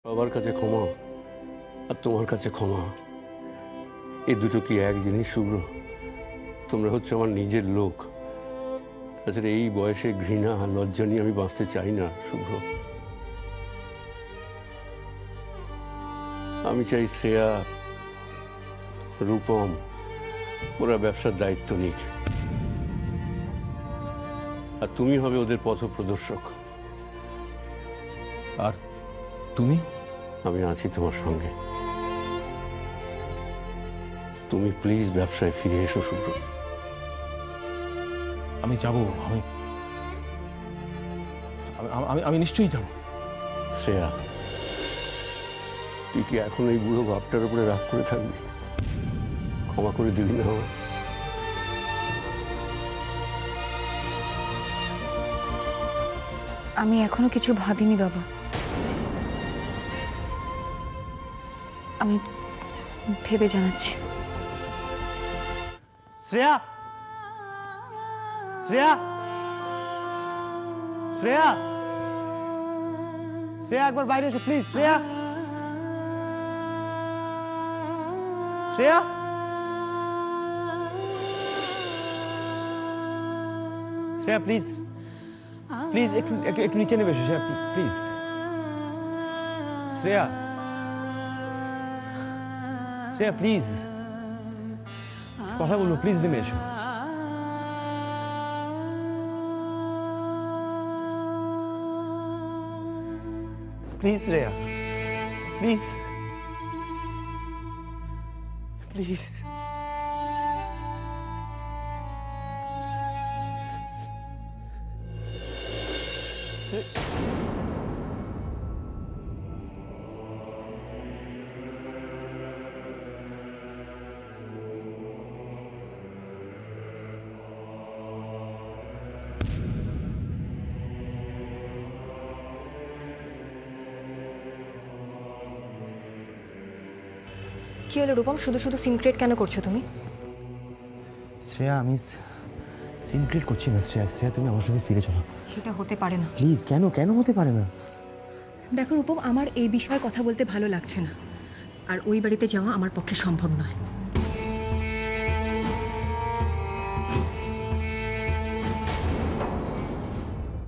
বাবার কাছে ক্ষমা আর তোমার কাছে ক্ষমা, এই দুটো কি এক জিনিস শুভ্র? তোমরা হচ্ছে আমার নিজের লোক। তাছাড়া এই বয়সে ঘৃণা আর লজ্জা নিয়ে আমি বাঁচতে চাই না শুভ্র। আমি চাই শ্রেয়া, রূপম ওরা ব্যবসার দায়িত্ব নিক, আর তুমি হবে ওদের পথপ্রদর্শক। আর তুমি? আমি আছি তোমার সঙ্গে। তুমি প্লিজ ব্যবসায় ফিরে এসো শুভ্র। আমি যাব, আমি নিশ্চয়ই যাব। শ্রেয়া, তুই কি এখন এই বুড়ো বাপটার উপরে রাগ করে থাকবি? ক্ষমা করে দিবি না আমার? আমি এখনো কিছু ভাবিনি বাবা। আমি ভেবে জানাচ্ছি। শ্রেয়া, শ্রেয়া, শ্রেয়া, শ্রেয়া একবার বাইরে এসো please. Shreya, Shreya, Shreya please, please একটু একটু একটু নিচে নেমে এসো শ্রেয়া প্লিজ। শ্রেয়া, শ্রেয়া প্লিজ কথা বলবো, প্লিজ নেমে এসো। Please Shreya, please please. কি হলো রূপম, শুধু শুধু সিনক্রেট কেন করছো তুমি? শ্রেয়া, আমি সিনক্রেট করছি না। শ্রেয়া, শ্রেয়া তুমি আমার সঙ্গে ফিরে চলো। সেটা হতে পারে না। প্লিজ। কেন কেন হতে পারে না? দেখো রূপম, আমার এই বিষয়ে কথা বলতে ভালো লাগছে না, আর ওই বাড়িতে যাওয়া আমার পক্ষে সম্ভব নয়।